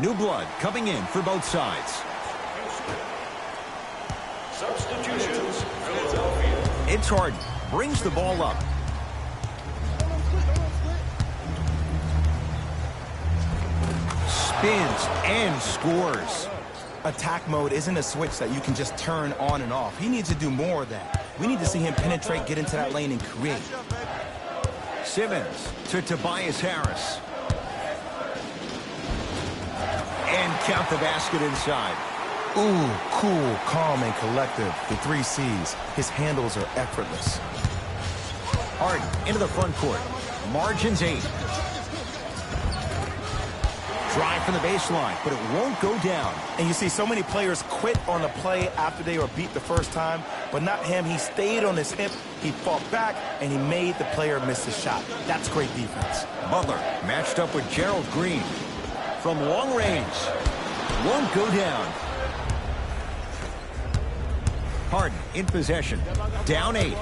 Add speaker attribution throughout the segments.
Speaker 1: New blood coming in for both sides.
Speaker 2: Substitutions, Philadelphia.
Speaker 1: It's Harden. Brings the ball up. Spins and scores.
Speaker 3: Attack mode isn't a switch that you can just turn on and off. He needs to do more of that. We need to see him penetrate, get into that lane, and create.
Speaker 1: Simmons to Tobias Harris. And count the basket inside.
Speaker 3: Ooh, cool, calm, and collective. The 3 C's. His handles are effortless.
Speaker 1: Harden into the front court. Margins 8. Drive from the baseline, but it won't go down.
Speaker 3: And you see so many players quit on a play after they were beat the first time, but not him. He stayed on his hip, he fought back, and he made the player miss the shot. That's great defense.
Speaker 1: Butler matched up with Gerald Green. From long range. Won't go down. Harden in possession. Down 8.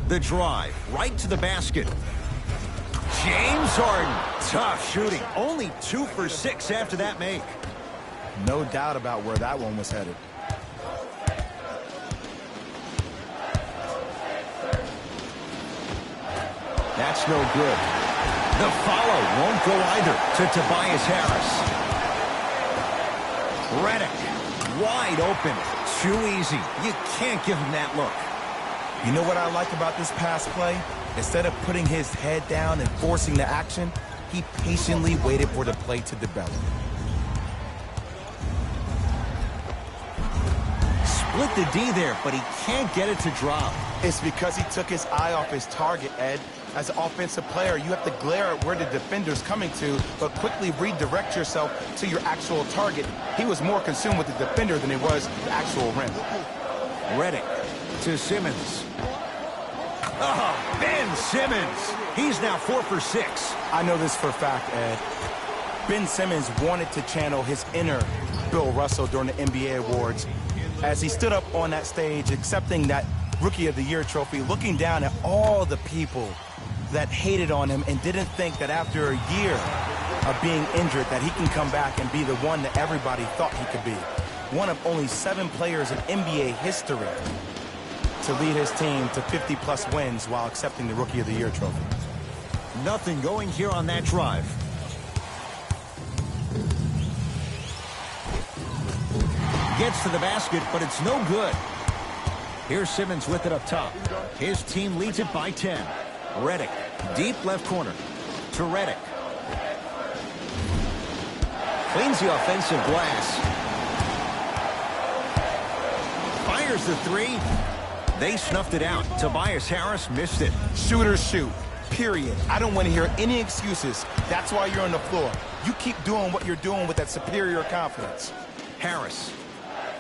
Speaker 1: The drive right to the basket. James Harden. Tough shooting. Only 2 for 6 after that make.
Speaker 3: No doubt about where that one was headed.
Speaker 1: That's no good. The follow won't go either to Tobias Harris. Redick wide open. Too easy. You can't give him that look.
Speaker 3: You know what I like about this pass play? Instead of putting his head down and forcing the action, he patiently waited for the play to develop.
Speaker 1: Split the D there, but he can't get it to drop.
Speaker 3: It's because he took his eye off his target, Ed. As an offensive player, you have to glare at where the defender's coming to, but quickly redirect yourself to your actual target. He was more consumed with the defender than he was the actual rim.
Speaker 1: Redick to Simmons. Oh, Ben Simmons. He's now 4 for 6.
Speaker 3: I know this for a fact, Ed. Ben Simmons wanted to channel his inner Bill Russell during the NBA awards as he stood up on that stage accepting that Rookie of the Year trophy, looking down at all the people that hated on him and didn't think that after a year of being injured that he can come back and be the one that everybody thought he could be. One of only 7 players in NBA history to lead his team to 50-plus wins while accepting the Rookie of the Year trophy.
Speaker 1: Nothing going here on that drive. Gets to the basket, but it's no good. Here's Simmons with it up top. His team leads it by 10. Redick, deep left corner to Redick. Cleans the offensive glass. Fires the 3. They snuffed it out. Tobias Harris missed it.
Speaker 3: Shooters shoot, period. I don't want to hear any excuses. That's why you're on the floor. You keep doing what you're doing with that superior confidence.
Speaker 1: Harris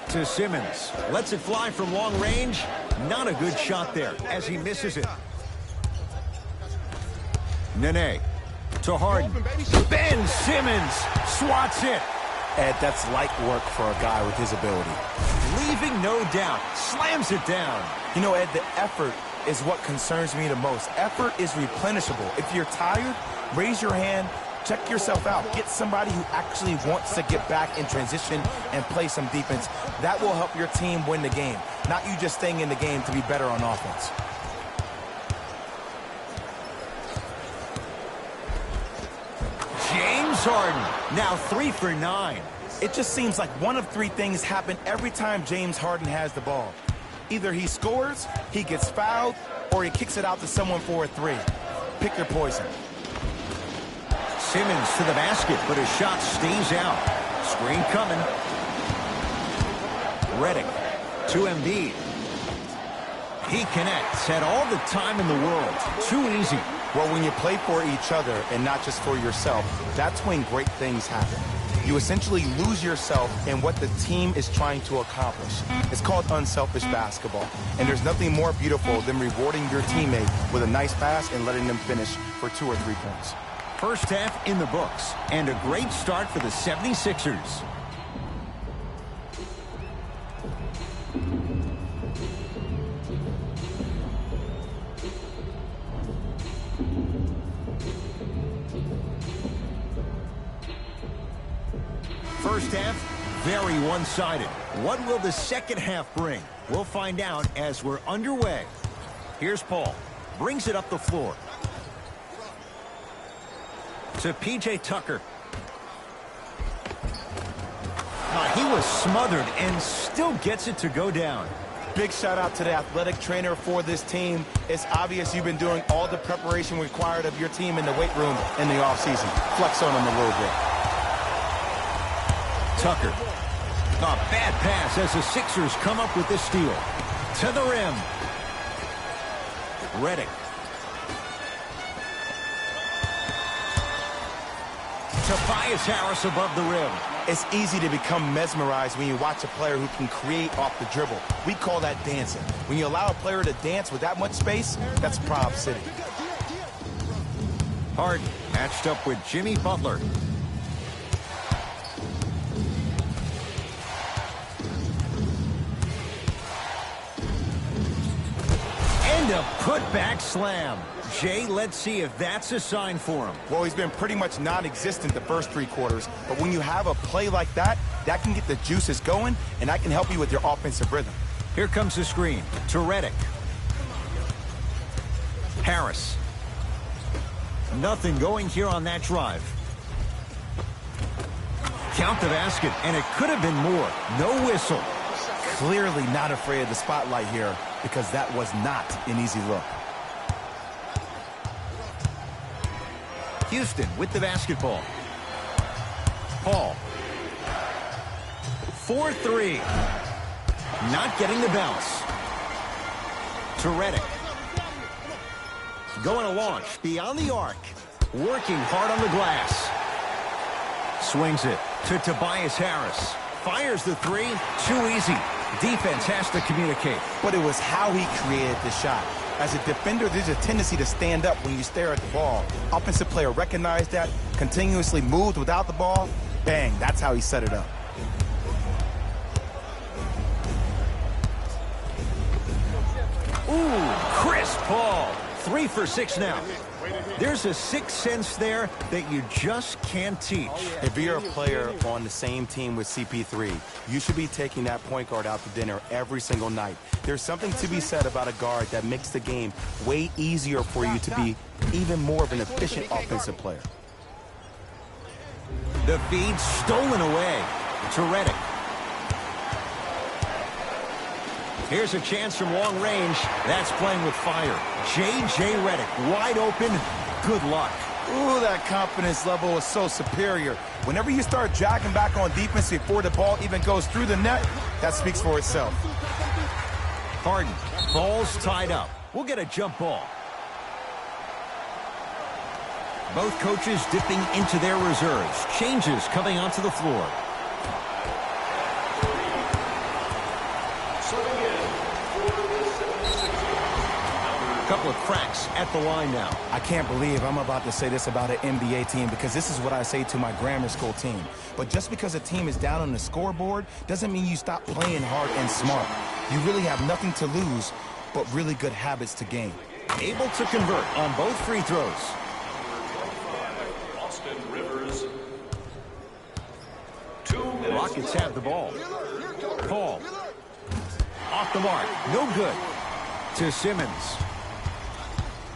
Speaker 1: to Simmons. Lets it fly from long range. Not a good shot there as he misses it. Nene to Harden. Ben Simmons swats it.
Speaker 3: Ed, that's light work for a guy with his ability.
Speaker 1: Leaving no doubt. Slams it down.
Speaker 3: You know, Ed, the effort is what concerns me the most. Effort is replenishable. If you're tired, raise your hand, check yourself out. Get somebody who actually wants to get back in transition and play some defense. That will help your team win the game, not you just staying in the game to be better on offense.
Speaker 1: James Harden, now 3 for 9.
Speaker 3: It just seems like one of 3 things happen every time James Harden has the ball. Either he scores, he gets fouled, or he kicks it out to someone for a 3. Pick your poison.
Speaker 1: Simmons to the basket, but his shot stays out. Screen coming. Redick to Embiid. He connects, had all the time in the world. Too easy.
Speaker 3: Well, when you play for each other and not just for yourself, that's when great things happen. You essentially lose yourself in what the team is trying to accomplish. It's called unselfish basketball. And there's nothing more beautiful than rewarding your teammate with a nice pass and letting them finish for 2 or 3 points.
Speaker 1: First half in the books, and a great start for the 76ers. very one-sided. What will the second half bring? We'll find out as we're underway. Here's Paul. Brings it up the floor. To P.J. Tucker. He was smothered and still gets it to go down.
Speaker 3: Big shout out to the athletic trainer for this team. It's obvious you've been doing all the preparation required of your team in the weight room in the offseason. Flex on them a little bit.
Speaker 1: Tucker. A bad pass as the Sixers come up with this steal. To the rim. Redick. Tobias Harris above the rim.
Speaker 3: It's easy to become mesmerized when you watch a player who can create off the dribble. We call that dancing. When you allow a player to dance with that much space, that's Prob City.
Speaker 1: Harden matched up with Jimmy Butler. And a putback slam. Jay, let's see if that's a sign for him.
Speaker 3: Well, he's been pretty much non-existent the first 3 quarters, but when you have a play like that, that can get the juices going, and that can help you with your offensive rhythm.
Speaker 1: Here comes the screen to Redick. Harris. Nothing going here on that drive. Count the basket, and it could have been more. No whistle.
Speaker 3: Clearly not afraid of the spotlight here, because that was not an easy look.
Speaker 1: Houston with the basketball. Paul. 4-3. Not getting the bounce. To Redick. Going to launch beyond the arc. Working hard on the glass. Swings it to Tobias Harris. Fires the 3. Too easy. Defense has to communicate.
Speaker 3: But it was how he created the shot. As a defender, there's a tendency to stand up when you stare at the ball. Offensive player recognized that, continuously moved without the ball. Bang, that's how he set it up.
Speaker 1: Ooh, Chris Paul. 3 for 6 now. There's a sixth sense there that you just can't teach.
Speaker 3: If you're a player on the same team with CP3, you should be taking that point guard out to dinner every single night. There's something to be said about a guard that makes the game way easier for you to be even more of an efficient offensive player.
Speaker 1: The feed stolen away to Redick. Here's a chance from long range. That's playing with fire. J.J. Redick wide open. Good luck.
Speaker 3: Ooh, that confidence level is so superior. Whenever you start jogging back on defense before the ball even goes through the net, that speaks for itself.
Speaker 1: Harden. Ball's tied up. We'll get a jump ball. Both coaches dipping into their reserves. Changes coming onto the floor. Couple of cracks at the line now.
Speaker 3: I can't believe I'm about to say this about an NBA team, because this is what I say to my grammar school team. But just because a team is down on the scoreboard doesn't mean you stop playing hard and smart. You really have nothing to lose, but really good habits to gain.
Speaker 1: Able to convert on both free throws.
Speaker 2: Austin Rivers. 2 minutes.
Speaker 1: Rockets have the ball. Paul. Off the mark. No good. To Simmons.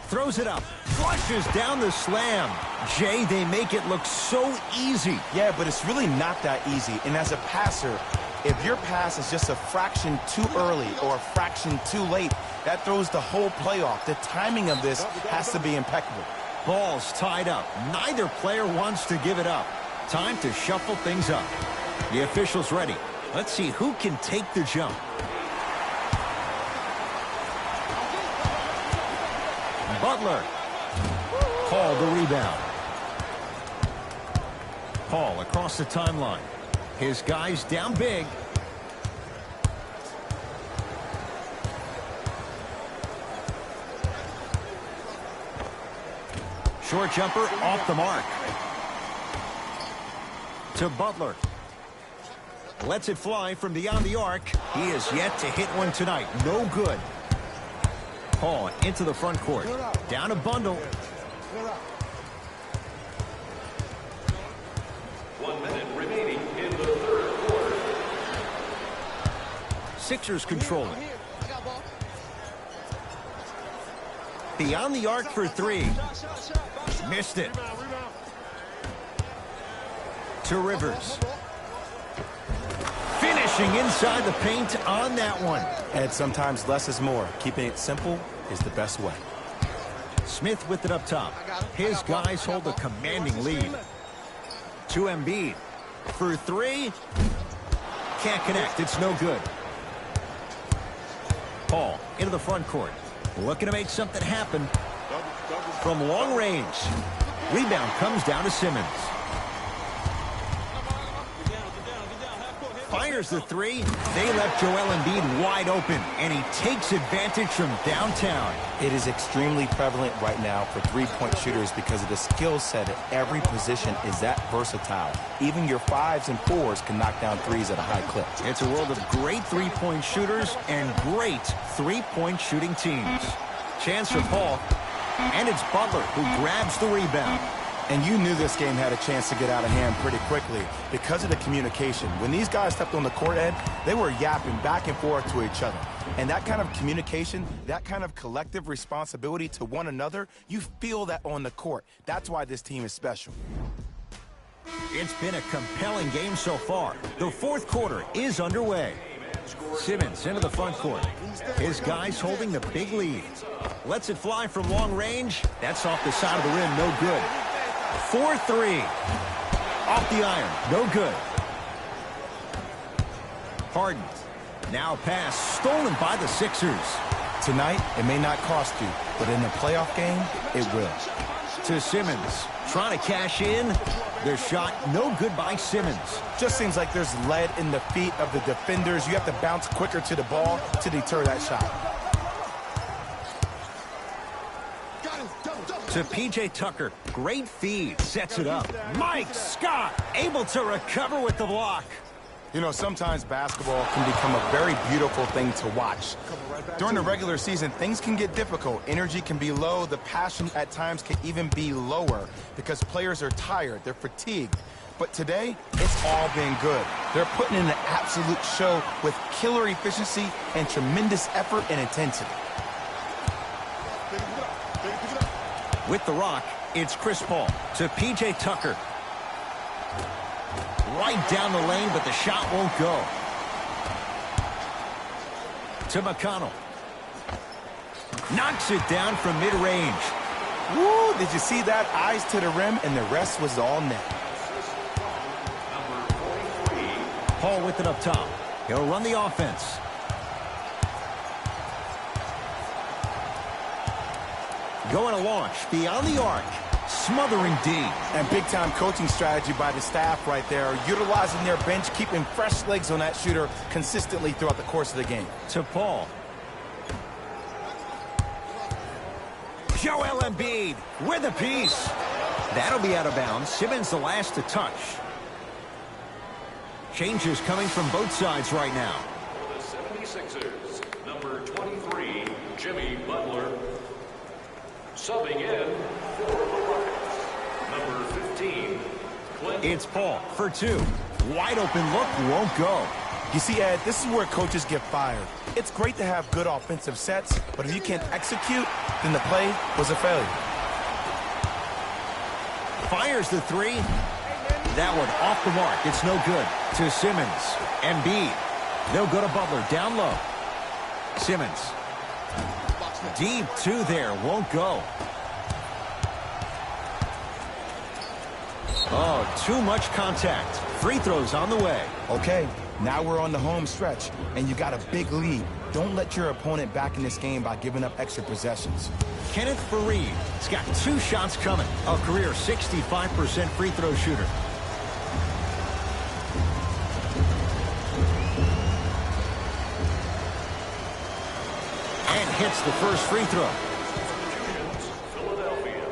Speaker 1: Throws it up. Flushes down the slam. Jay, they make it look so easy.
Speaker 3: Yeah, but it's really not that easy. And as a passer, if your pass is just a fraction too early or a fraction too late, that throws the whole play off. The timing of this has to be impeccable.
Speaker 1: Ball's tied up. Neither player wants to give it up. Time to shuffle things up. The official's ready. Let's see who can take the jump. Butler. Paul the rebound. Paul across the timeline. His guys down big. Short jumper off the mark. To Butler. Lets it fly from beyond the arc. He is yet to hit one tonight. No good. Paul into the front court. Down a bundle.
Speaker 2: 1 minute remaining in the third quarter.
Speaker 1: Sixers control it. Beyond the arc for three. Missed it. To Rivers. Finishing inside the paint on that one.
Speaker 3: And sometimes less is more. Keeping it simple is the best way.
Speaker 1: Smith with it up top. His guys hold a commanding lead. To Embiid. For three. Can't connect. It's no good. Paul into the front court. Looking to make something happen. From long range. Rebound comes down to Simmons. Fires the three. They left Joel Embiid wide open, and he takes advantage from downtown.
Speaker 3: It is extremely prevalent right now for three-point shooters because of the skill set at every position is that versatile. Even your 5s and 4s can knock down threes at a high clip.
Speaker 1: It's a world of great three-point shooters and great three-point shooting teams. Chance for Paul, and it's Butler who grabs the rebound.
Speaker 3: And you knew this game had a chance to get out of hand pretty quickly because of the communication. When these guys stepped on the court, Ed, they were yapping back and forth to each other. And that kind of communication, that kind of collective responsibility to one another, you feel that on the court. That's why this team is special.
Speaker 1: It's been a compelling game so far. The fourth quarter is underway. Simmons into the front court. His guys holding the big lead. Lets it fly from long range. That's off the side of the rim, no good. 4-3. Off the iron. No good. Harden. Now pass stolen by the Sixers.
Speaker 3: Tonight, it may not cost you, but in a playoff game, it will.
Speaker 1: To Simmons. Trying to cash in. Their shot no good by Simmons.
Speaker 3: Just seems like there's lead in the feet of the defenders. You have to bounce quicker to the ball to deter that shot.
Speaker 1: To P.J. Tucker. Great feed. Sets it up. Mike Scott able to recover with the block.
Speaker 3: You know, sometimes basketball can become a very beautiful thing to watch. During the regular season, things can get difficult. Energy can be low. The passion at times can even be lower because players are tired. They're fatigued. But today, it's all been good. They're putting in an absolute show with killer efficiency and tremendous effort and intensity.
Speaker 1: With the rock, it's Chris Paul to P.J. Tucker. Right down the lane, but the shot won't go. To McConnell. Knocks it down from mid-range.
Speaker 3: Woo! Did you see that? Eyes to the rim, and the rest was all net.
Speaker 1: Paul with it up top. He'll run the offense. Going to launch beyond the arc. Smothering D.
Speaker 3: And big-time coaching strategy by the staff right there, utilizing their bench, keeping fresh legs on that shooter consistently throughout the course of the game.
Speaker 1: To Paul. Joel Embiid with a piece. That'll be out of bounds. Simmons the last to touch. Changes coming from both sides right now.
Speaker 2: For the 76ers, number 23, Jimmy Butler. Subbing in for the Rockets, number 15, Clint.
Speaker 1: It's Paul for two. Wide open look won't go.
Speaker 3: You see, Ed, this is where coaches get fired. It's great to have good offensive sets, but if you can't execute, then the play was a failure.
Speaker 1: Fires the three. That one off the mark. It's no good. To Simmons. Embiid. They'll go to Butler. Down low. Simmons. Deep two there. Won't go. Oh, too much contact. Free throws on the way.
Speaker 3: Okay, now we're on the home stretch, and you got a big lead. Don't let your opponent back in this game by giving up extra possessions.
Speaker 1: Kenneth Faried has got two shots coming. A career 65% free throw shooter. And hits the first free throw.
Speaker 2: Philadelphia.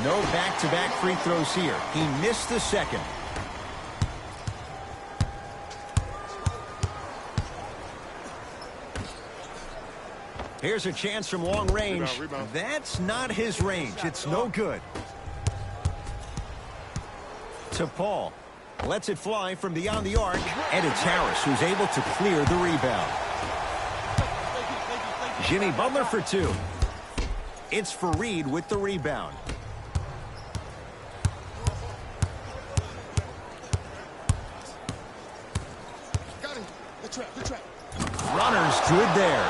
Speaker 1: No back-to-back free throws here. He missed the second. Here's a chance from long range.
Speaker 4: Rebound.
Speaker 1: That's not his range. It's no good. To Paul. Lets it fly from beyond the arc. And it's Harris who's able to clear the rebound. Jimmy Butler for two. It's Fareed with the rebound.
Speaker 4: Got him. The trap.
Speaker 1: Runner's good there.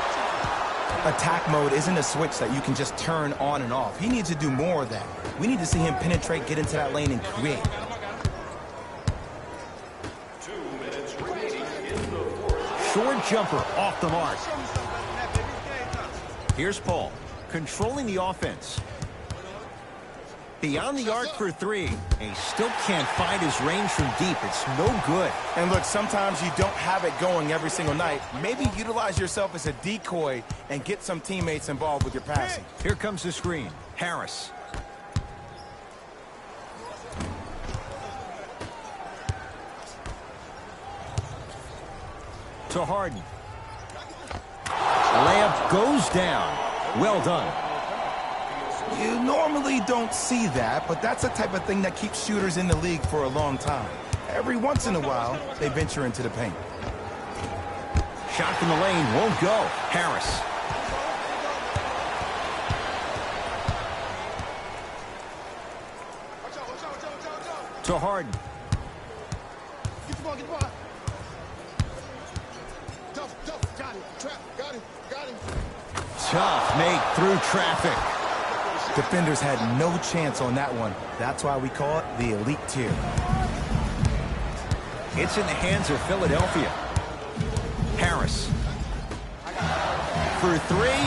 Speaker 3: Attack mode isn't a switch that you can just turn on and off. He needs to do more of that. We need to see him penetrate, get into that lane, and create.
Speaker 2: 2 minutes remaining in the fourth.
Speaker 1: Short jumper off the mark. Here's Paul, controlling the offense. Beyond the arc for three. He still can't find his range from deep. It's no good.
Speaker 3: And look, sometimes you don't have it going every single night. Maybe utilize yourself as a decoy and get some teammates involved with your passing.
Speaker 1: Here comes the screen. Harris. To Harden. Layup goes down. Well done.
Speaker 3: You normally don't see that, but that's the type of thing that keeps shooters in the league for a long time. Every once in a while, they venture into the paint.
Speaker 1: Shot from the lane won't go. Harris. To Harden.
Speaker 4: Get the ball. Tough. Got him. Trap. Got him.
Speaker 1: Tough make through traffic.
Speaker 3: Defenders had no chance on that one. That's why we call it the elite tier.
Speaker 1: It's in the hands of Philadelphia. Harris. For three.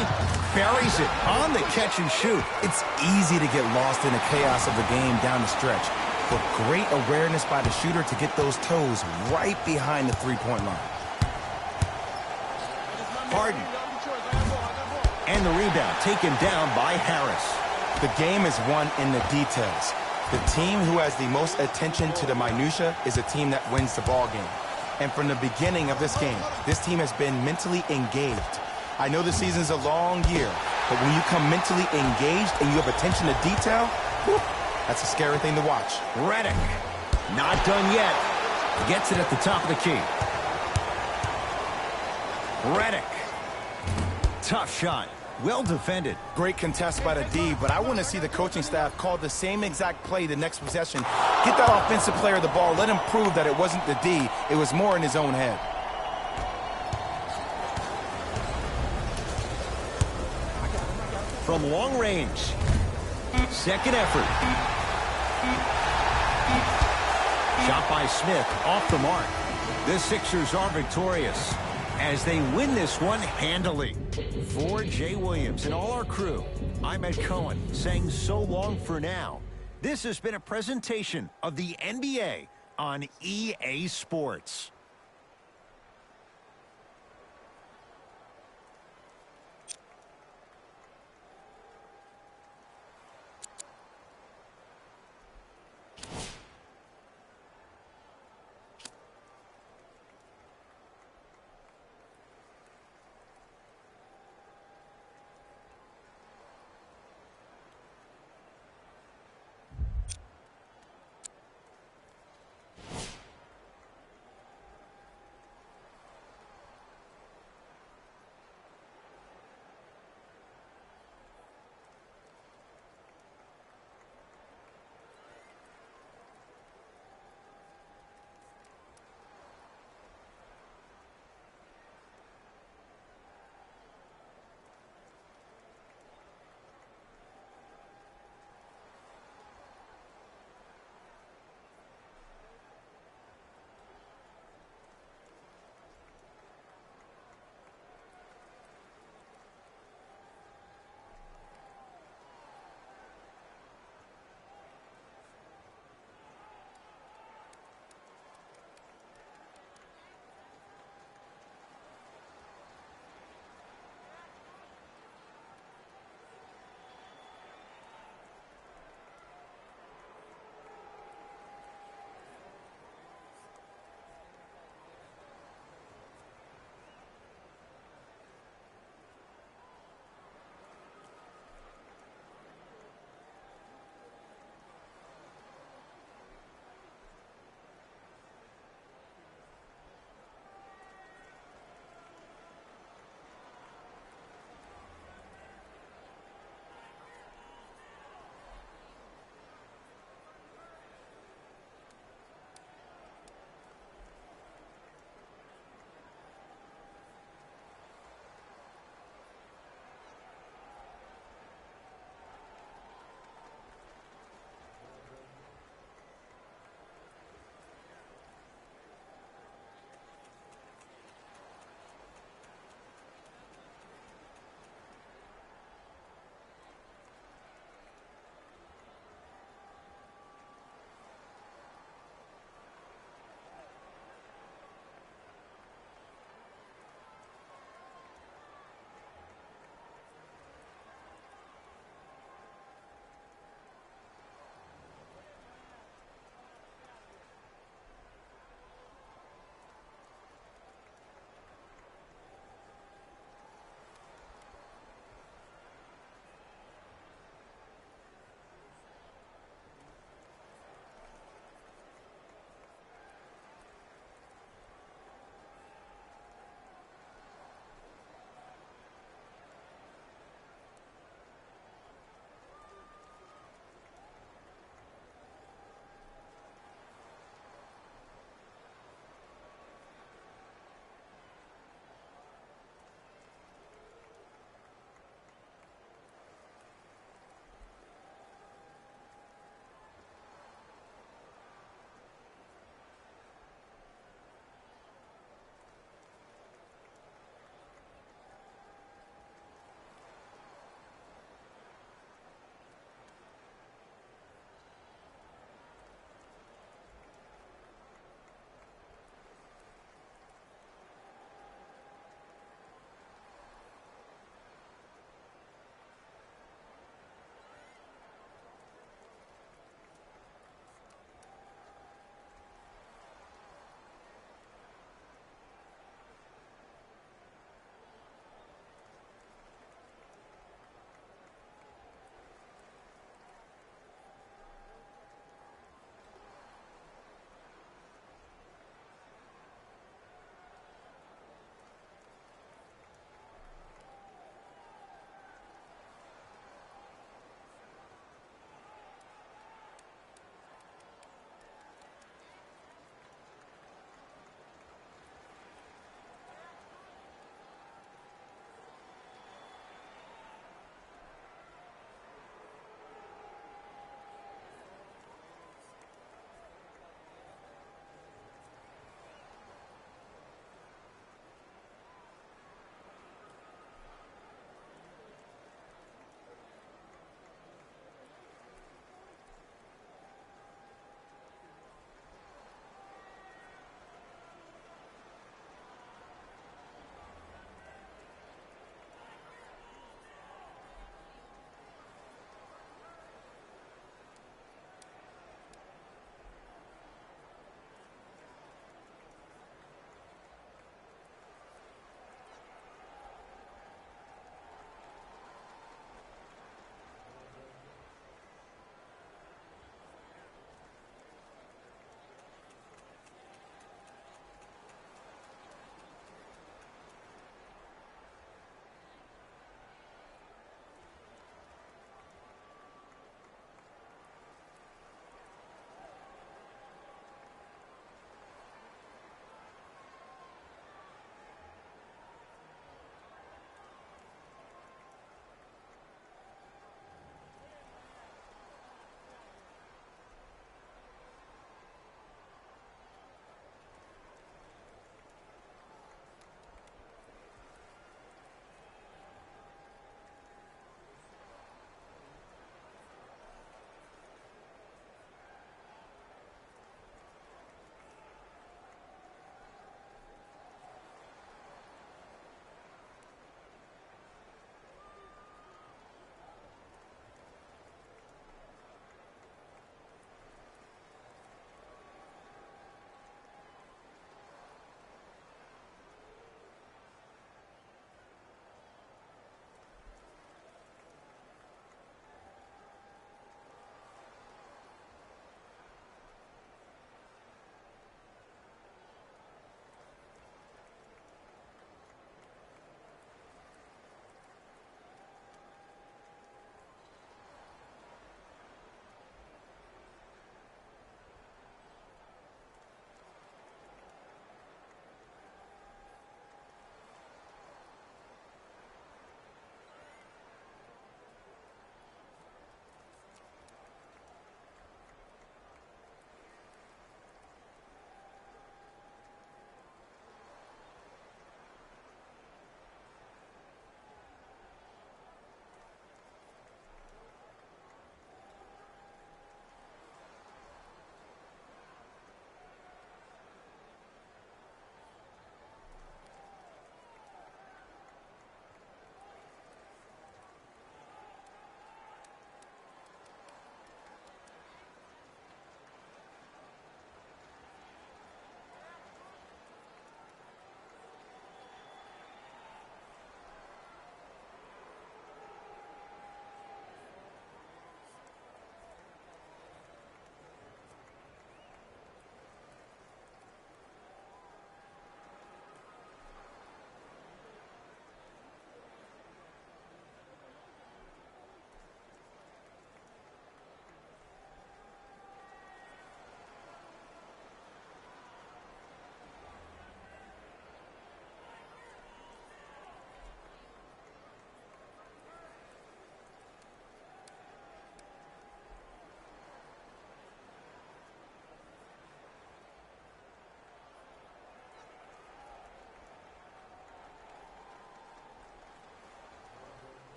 Speaker 1: Buries it on the catch and shoot.
Speaker 3: It's easy to get lost in the chaos of the game down the stretch, but great awareness by the shooter to get those toes right behind the three-point line.
Speaker 1: Harden. And the rebound taken down by Harris.
Speaker 3: The game is won in the details. The team who has the most attention to the minutia is a team that wins the ball game. And from the beginning of this game, this team has been mentally engaged. I know the season's a long year, but when you come mentally engaged and you have attention to detail, whew, that's a scary thing to watch.
Speaker 1: Redick. Not done yet. Gets it at the top of the key. Redick. Tough shot. Well defended.
Speaker 3: Great contest by the D, but I want to see the coaching staff call the same exact play the next possession. Get that offensive player the ball. Let him prove that it wasn't the D. It was more in his own head.
Speaker 1: From long range. Second effort. Shot by Smith off the mark. The Sixers are victorious as they win this one handily. For Jay Williams and all our crew, I'm Ed Cohen saying so long for now. This has been a presentation of the NBA on EA Sports.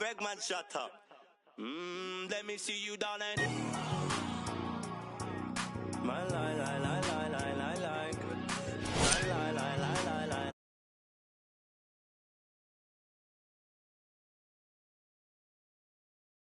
Speaker 5: beg man, shut up. Let me see you, darling. My love.